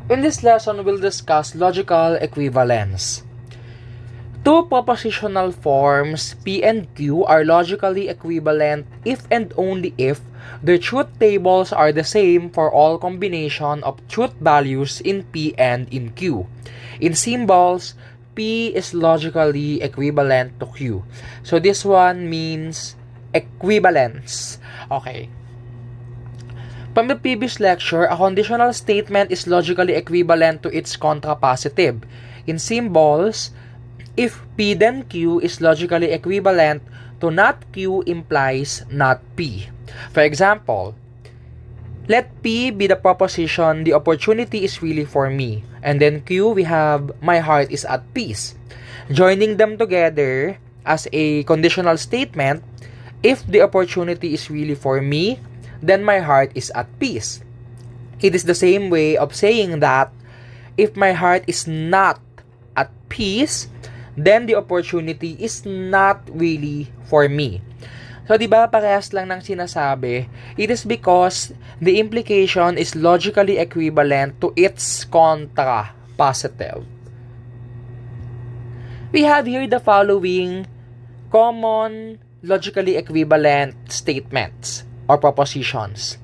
In this lesson, we'll discuss logical equivalence. Two propositional forms, P and Q, are logically equivalent if and only if their truth tables are the same for all combination of truth values in P and in Q. In symbols, P is logically equivalent to Q. So this one means equivalence. Okay. From the previous lecture, a conditional statement is logically equivalent to its contrapositive. In symbols, if P then Q is logically equivalent to not Q implies not P. For example, let P be the proposition, the opportunity is really for me. And then Q, we have my heart is at peace. Joining them together as a conditional statement, if the opportunity is really for me, then my heart is at peace. It is the same way of saying that if my heart is not at peace, then the opportunity is not really for me. So, di ba, parehas lang ng sinasabi? It is because the implication is logically equivalent to its contrapositive. We have here the following common logically equivalent statements or propositions.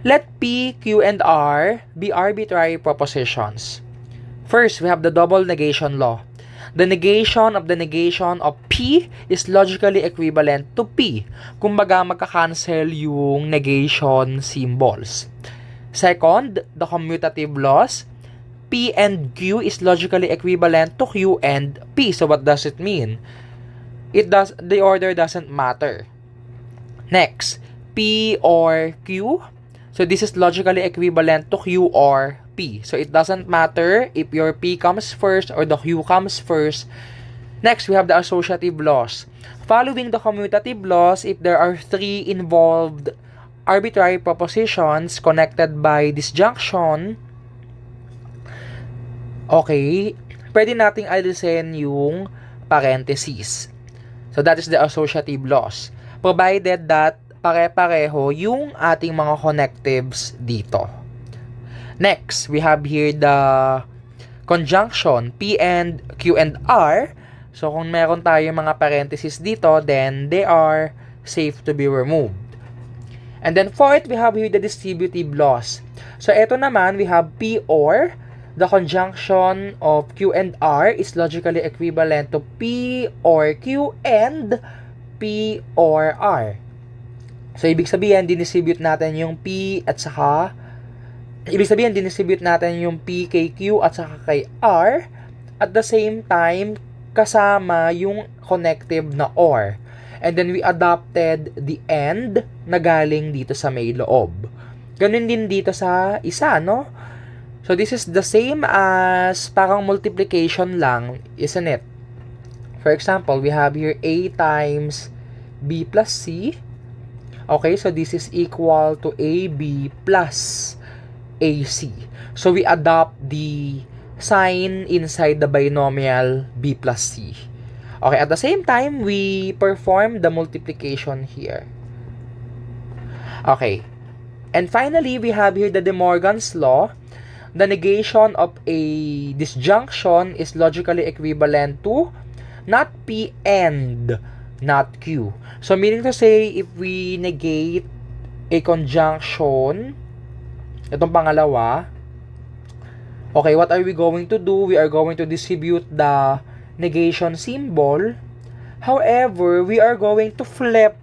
Let P, Q, and R be arbitrary propositions. First, we have the double negation law. The negation of P is logically equivalent to P. Kumbaga, magka-cancel yung negation symbols. Second, the commutative laws. P and Q is logically equivalent to Q and P. So, what does it mean? The order doesn't matter. Next, P or Q. So, this is logically equivalent to Q or P. So, it doesn't matter if your P comes first or the Q comes first. Next, we have the associative laws. Following the commutative laws, if there are three involved arbitrary propositions connected by disjunction, okay, pwede nating alisin yung parentheses. So, that is the associative laws. Provided that pare-pareho yung ating mga connectives dito. Next, we have here the conjunction P and Q and R. So, kung meron tayo mga parentheses dito, then they are safe to be removed. And then fourth, we have here the distributive laws. So, ito naman, we have P or the conjunction of Q and R is logically equivalent to P or Q and P or R. So, ibig sabihin, distribute natin yung P at saka, distribute natin yung P kay Q at saka kay R. At the same time, kasama yung connective na OR. And then, we adopted the end na galing dito sa may loob. Ganun din dito sa isa, no? So, this is the same as parang multiplication lang, isn't it? For example, we have here A times B plus C. Okay, so this is equal to AB plus AC. So, we adopt the sign inside the binomial B plus C. Okay, at the same time, we perform the multiplication here. Okay. And finally, we have here the De Morgan's law. The negation of a disjunction is logically equivalent to not P and not Q. So, meaning to say, if we negate a conjunction, itong pangalawa, okay, what are we going to do? We are going to distribute the negation symbol. However, we are going to flip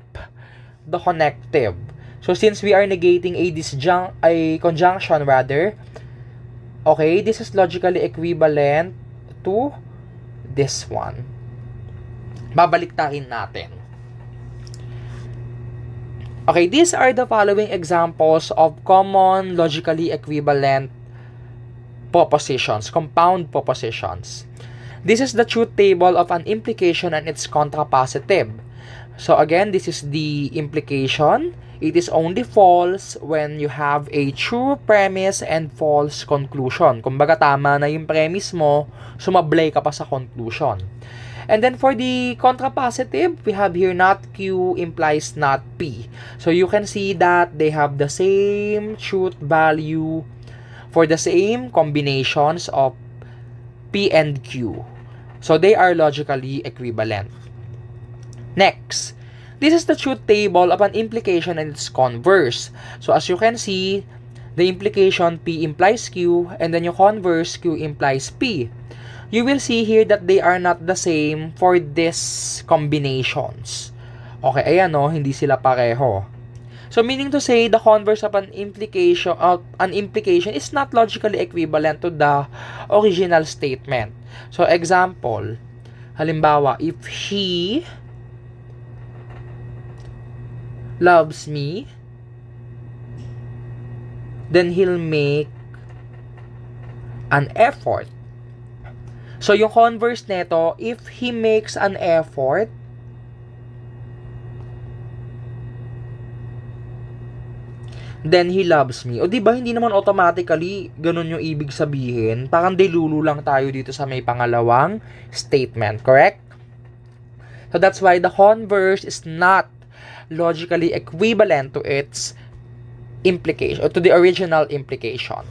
the connective. So, since we are negating a conjunction rather, okay, this is logically equivalent to this one. Babaliktarin natin. Okay, these are the following examples of common logically equivalent propositions, compound propositions. This is the truth table of an implication and its contrapositive. So again, this is the implication. It is only false when you have a true premise and false conclusion. Kumbaga tama na yung premise mo, sumablay ka pa sa conclusion. And then for the contrapositive, we have here not Q implies not P. So you can see that they have the same truth value for the same combinations of P and Q. So they are logically equivalent. Next, this is the truth table of an implication and its converse. So as you can see, the implication P implies Q, and then yung converse Q implies P. You will see here that they are not the same for these combinations. Okay, ayan o, hindi sila pareho. So meaning to say, the converse of an implication is not logically equivalent to the original statement. So example, halimbawa, if he loves me, then he'll make an effort. So yung converse nito, if he makes an effort, then he loves me. O diba, hindi naman automatically ganun yung ibig sabihin. Parang delulu lang tayo dito sa may pangalawang statement, correct? So that's why the converse is not logically equivalent to its implication, or to the original implication.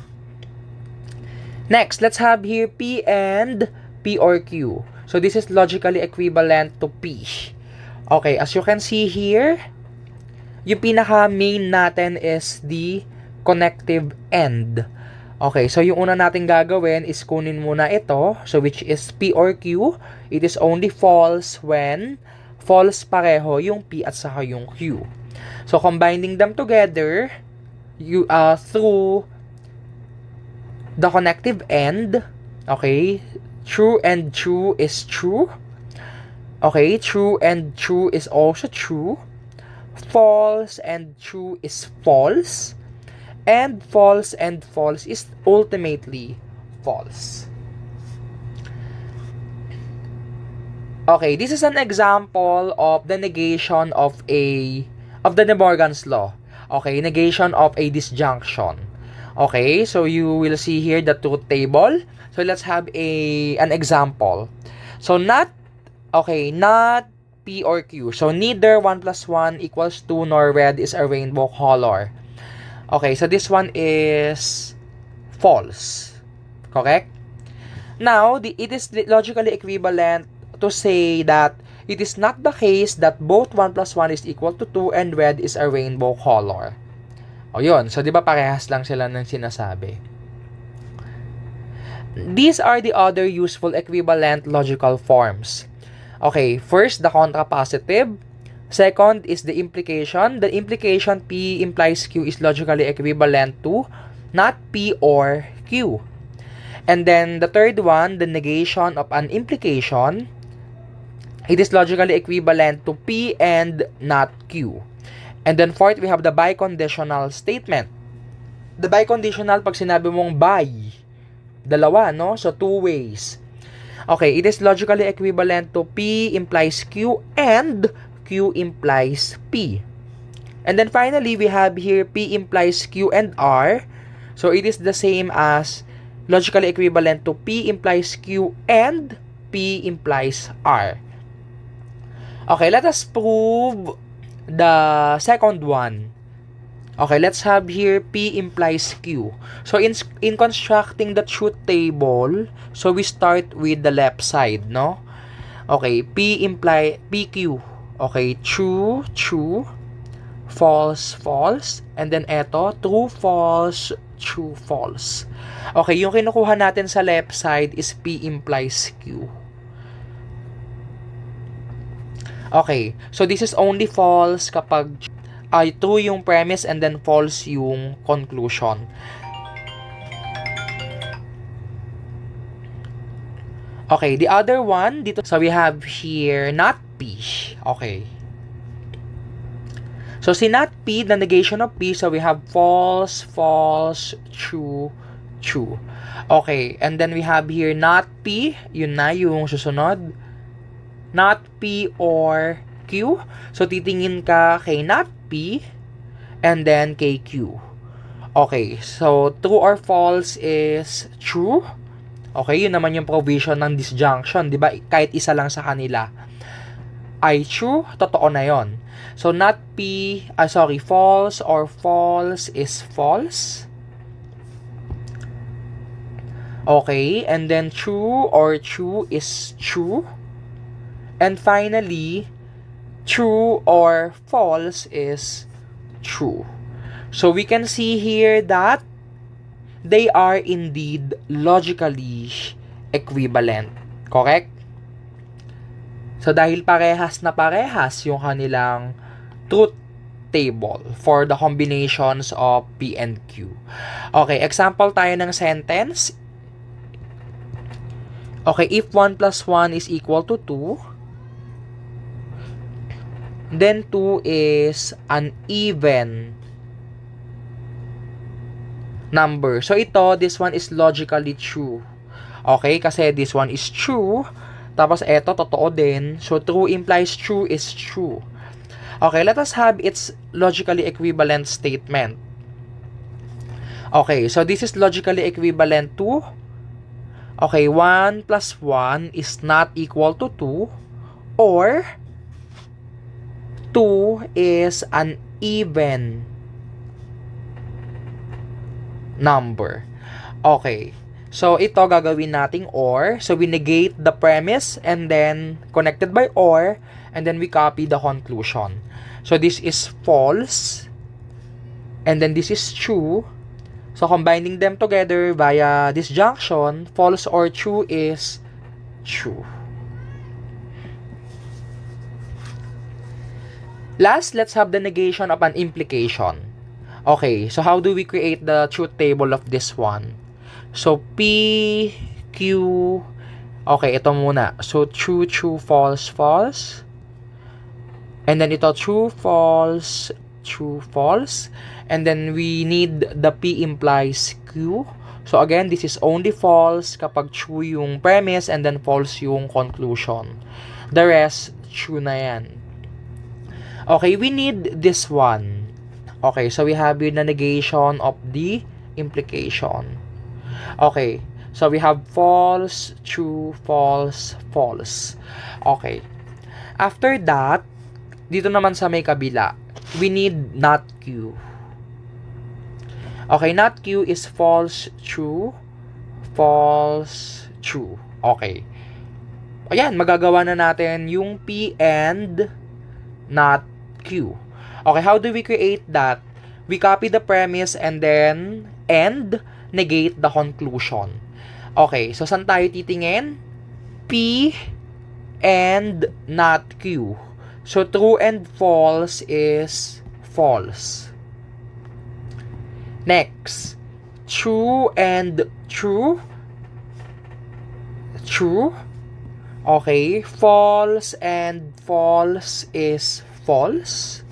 Next, let's have here P and P or Q. So this is logically equivalent to P. Okay, as you can see here, yung pinaka-main natin is the connective end. Okay, so yung una natin gagawin is kunin muna ito, so which is P or Q. It is only false when false pareho yung P at saka yung Q. So combining them together, you through the connective end, okay, true and true is true. Okay, true and true is also true. False and true is false, and false is ultimately false. Okay, this is an example of the negation of the De Morgan's law. Okay, negation of a disjunction. Okay, so you will see here the truth table. So let's have an example. So not P or Q. So neither 1 plus 1 equals 2 nor red is a rainbow color. Okay, so this one is false. Correct? Now, it is logically equivalent to say that it is not the case that both 1 plus 1 is equal to 2 and red is a rainbow color. O yun. So, di ba parehas lang sila ng sinasabi? These are the other useful equivalent logical forms. Okay, first, the contrapositive. Second is the implication. The implication P implies Q is logically equivalent to not P or Q. And then the third one, the negation of an implication. It is logically equivalent to P and not Q. And then fourth, we have the biconditional statement. The biconditional, pag sinabi mong bi, dalawa, no? So, two ways. Okay, it is logically equivalent to P implies Q and Q implies P. And then finally, we have here P implies Q and R. So, it is the same as logically equivalent to P implies Q and P implies R. Okay, let us prove the second one. Okay, let's have here P implies Q. So, in constructing the truth table, so we start with the left side, no? Okay, PQ. Okay, true, true, false, false, and then eto, true, false, true, false. Okay, yung kinukuha natin sa left side is P implies Q. Okay, so this is only false kapag true yung premise and then false yung conclusion. Okay, the other one dito, so we have here not P. Okay. So si not P, the negation of P, so we have false, false, true, true. Okay, and then we have here not P, yun na yung susunod. Not P or Q. So titingin ka kay not P and then kay Q. Okay, so true or false is true. Okay, yun naman yung provision ng disjunction, di ba? Kahit isa lang sa kanila ay true, totoo na yon. So not false or false is false. Okay, and then true or true is true. And finally, true or false is true. So we can see here that they are indeed logically equivalent. Correct? So dahil parehas na parehas yung kanilang truth table for the combinations of P and Q. Okay, example tayo ng sentence. Okay, if 1 plus 1 is equal to 2, then 2 is an even number. So ito, this one is logically true. Okay, kasi this one is true. Tapos ito, totoo din. So true implies true is true. Okay, let us have its logically equivalent statement. Okay, so this is logically equivalent to, okay, 1 plus 1 is not equal to 2, or 2 is an even number. Okay. So, ito gagawin nating or. So, we negate the premise and then connected by or, and then we copy the conclusion. So, this is false, and then this is true. So, combining them together via disjunction, false or true is true. Last, let's have the negation of an implication. Okay, so how do we create the truth table of this one? So, P, Q, okay, ito muna. So, true, true, false, false. And then ito, true, false, true, false. And then we need the P implies Q. So, again, this is only false kapag true yung premise and then false yung conclusion. The rest, true na yan. Okay, we need this one. Okay, so we have the negation of the implication. Okay, so we have false, true, false, false. Okay. After that, dito naman sa may kabila, we need not Q. Okay, not Q is false, true, false, true. Okay. Ayan, magagawa na natin yung P and not Q. Okay, how do we create that? We copy the premise and then negate the conclusion. Okay, so saan tayo titingin? P and not Q. So true and false is false. Next, true and true. True. Okay, false and false is false.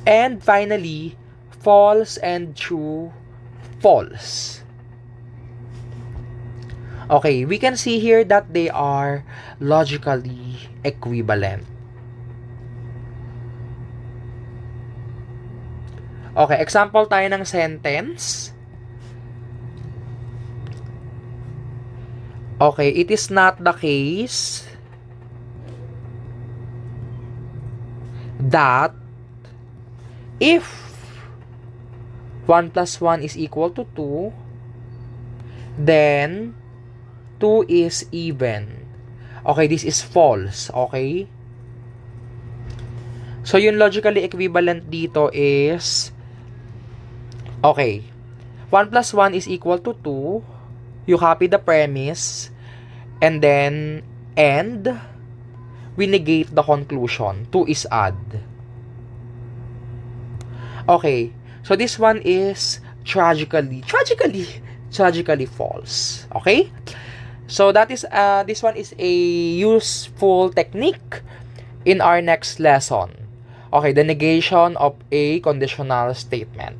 And finally, false and true, false. Okay, we can see here that they are logically equivalent. Okay, example tayo ng sentence. Okay, it is not the case that if 1 plus 1 is equal to 2, then 2 is even. Okay, this is false. Okay? So, yung logically equivalent dito is, okay, 1 plus 1 is equal to 2. You copy the premise, and then, we negate the conclusion. 2 is odd. Okay, so this one is tragically false. Okay? So that is this one is a useful technique in our next lesson. Okay, the negation of a conditional statement.